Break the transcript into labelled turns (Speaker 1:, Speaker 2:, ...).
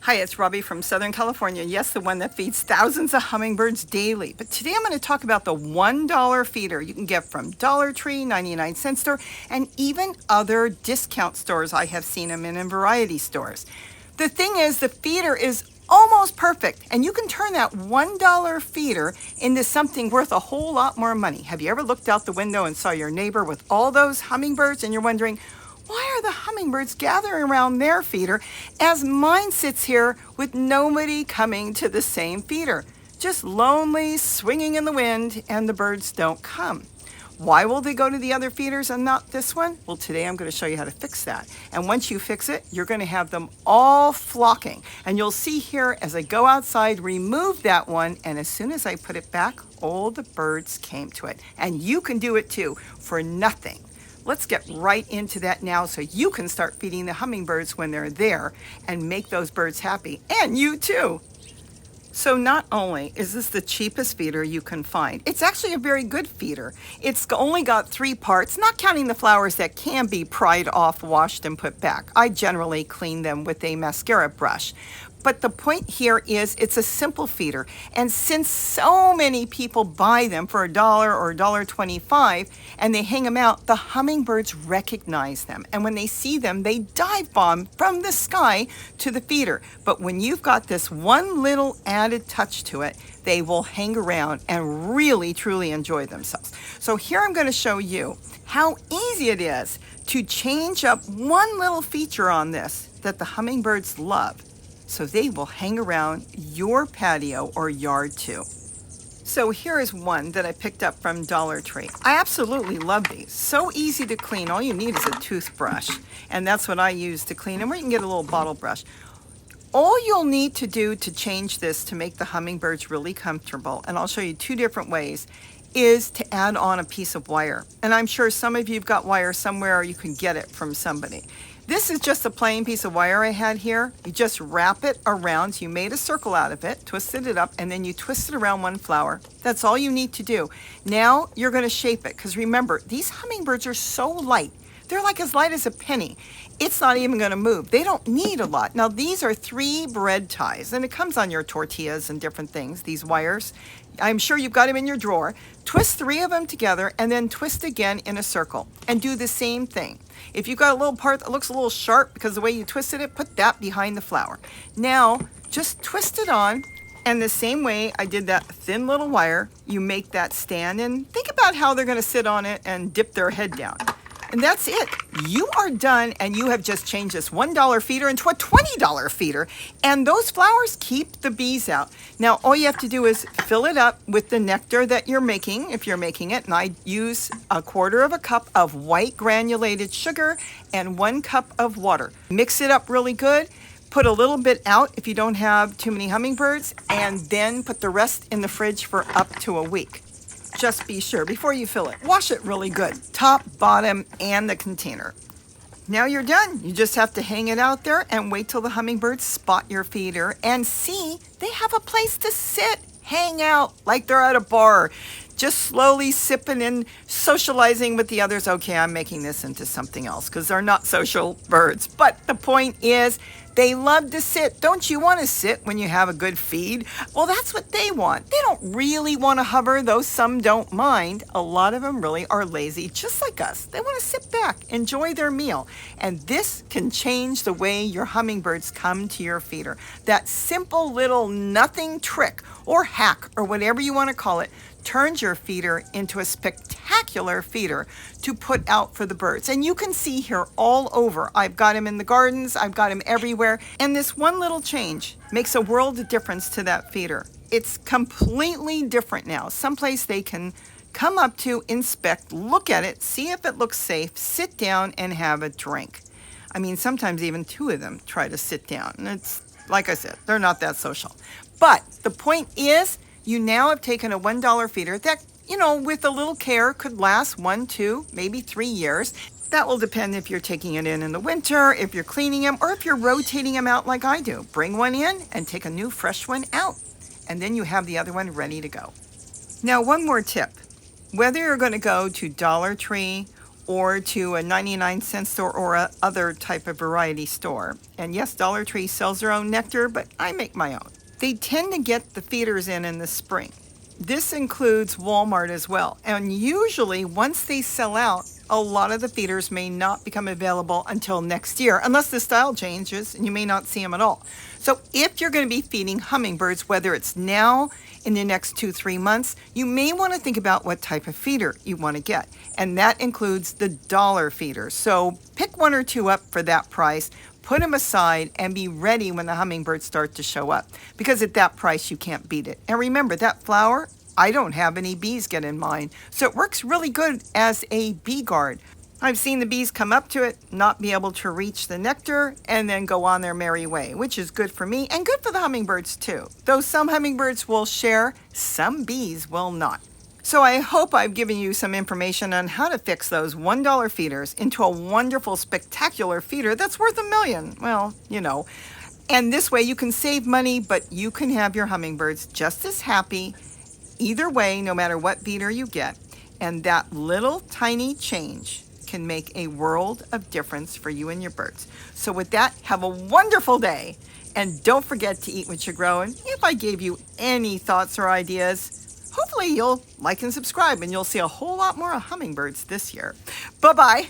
Speaker 1: Hi, it's Robbie from Southern California. Yes, the one that feeds thousands of hummingbirds daily. But today I'm going to talk about the $1 feeder you can get from Dollar Tree, 99-cent store, and even other discount stores. I have seen them in variety stores. The thing is, the feeder is almost perfect, and you can turn that $1 feeder into something worth a whole lot more money. Have you ever looked out the window and saw your neighbor with all those hummingbirds, and you're wondering, why are the hummingbirds gathering around their feeder as mine sits here with nobody coming to the same feeder? Just lonely, swinging in the wind, and the birds don't come. Why will they go to the other feeders and not this one? Well, today I'm going to show you how to fix that. And once you fix it, you're going to have them all flocking. And you'll see here as I go outside, remove that one, and as soon as I put it back, all the birds came to it. And you can do it too for nothing. Let's get right into that now so you can start feeding the hummingbirds when they're there and make those birds happy, and you too. So not only is this the cheapest feeder you can find, it's actually a very good feeder. It's only got 3 parts, not counting the flowers that can be pried off, washed, and put back. I generally clean them with a mascara brush. But the point here is it's a simple feeder. And since so many people buy them for $1 or $1.25 and they hang them out, the hummingbirds recognize them. And when they see them, they dive bomb from the sky to the feeder. But when you've got this one little added touch to it, they will hang around and really, truly enjoy themselves. So here I'm going to show you how easy it is to change up one little feature on this that the hummingbirds love, so they will hang around your patio or yard too. So here is one that I picked up from Dollar Tree. I absolutely love these. So easy to clean. All you need is a toothbrush, and that's what I use to clean them, or you can get a little bottle brush. All you'll need to do to change this to make the hummingbirds really comfortable, and I'll show you 2 different ways, is to add on a piece of wire. And I'm sure some of you've got wire somewhere, or you can get it from somebody. This is just a plain piece of wire I had here. You just wrap it around. You made a circle out of it, twisted it up, and then you twist it around one flower. That's all you need to do. Now you're going to shape it, because remember, these hummingbirds are so light. They're like as light as a penny. It's not even going to move. They don't need a lot. Now these are 3 bread ties, and it comes on your tortillas and different things, these wires. I'm sure you've got them in your drawer. Twist 3 of them together and then twist again in a circle and do the same thing. If you've got a little part that looks a little sharp because the way you twisted it, put that behind the flower. Now just twist it on, and the same way I did that thin little wire, you make that stand, and think about how they're going to sit on it and dip their head down. And that's it. You are done, and you have just changed this $1 feeder into a $20 feeder. And those flowers keep the bees out. Now, all you have to do is fill it up with the nectar that you're making, if you're making it. And I use 1/4 cup of white granulated sugar and 1 cup of water. Mix it up really good. Put a little bit out if you don't have too many hummingbirds, and then put the rest in the fridge for up to a week. Just be sure, before you fill it, wash it really good, top, bottom, and the container. Now you're done. You just have to hang it out there and wait till the hummingbirds spot your feeder and see they have a place to sit, hang out like they're at a bar, just slowly sipping and socializing with the others. Okay, I'm making this into something else because they're not social birds. But the point is, they love to sit. Don't you want to sit when you have a good feed? Well, that's what they want. They don't really want to hover, though some don't mind. A lot of them really are lazy, just like us. They want to sit back, enjoy their meal. And this can change the way your hummingbirds come to your feeder. That simple little nothing trick or hack or whatever you want to call it turns your feeder into a spectacular feeder to put out for the birds. And you can see here all over. I've got them in the gardens. I've got them everywhere. And this one little change makes a world of difference to that feeder. It's completely different now. Someplace they can come up to, inspect, look at it, see if it looks safe, sit down and have a drink. I mean, sometimes even 2 of them try to sit down. And it's, like I said, they're not that social. But the point is, you now have taken a $1 feeder that, with a little care could last 1, 2, maybe 3 years. That will depend if you're taking it in the winter, if you're cleaning them, or if you're rotating them out like I do. Bring one in and take a new fresh one out. And then you have the other one ready to go. Now, one more tip. Whether you're going to go to Dollar Tree or to a 99-cent store or a other type of variety store. And yes, Dollar Tree sells their own nectar, but I make my own. They tend to get the feeders in the spring. This includes Walmart as well. And usually once they sell out, a lot of the feeders may not become available until next year, unless the style changes and you may not see them at all. So if you're going to be feeding hummingbirds, whether it's now, in the next 2-3 months, you may want to think about what type of feeder you want to get. And that includes the dollar feeders. So pick 1 or 2 up for that price, put them aside, and be ready when the hummingbirds start to show up. Because at that price, you can't beat it. And remember, that flower, I don't have any bees get in mine. So it works really good as a bee guard. I've seen the bees come up to it, not be able to reach the nectar, and then go on their merry way, which is good for me and good for the hummingbirds too. Though some hummingbirds will share, some bees will not. So I hope I've given you some information on how to fix those $1 feeders into a wonderful, spectacular feeder that's worth $1 million. Well, you know. And this way you can save money, but you can have your hummingbirds just as happy either way, no matter what feeder you get. And that little tiny change can make a world of difference for you and your birds. So with that, have a wonderful day. And don't forget to eat what you're growing. If I gave you any thoughts or ideas, hopefully you'll like and subscribe and you'll see a whole lot more hummingbirds this year. Bye-bye.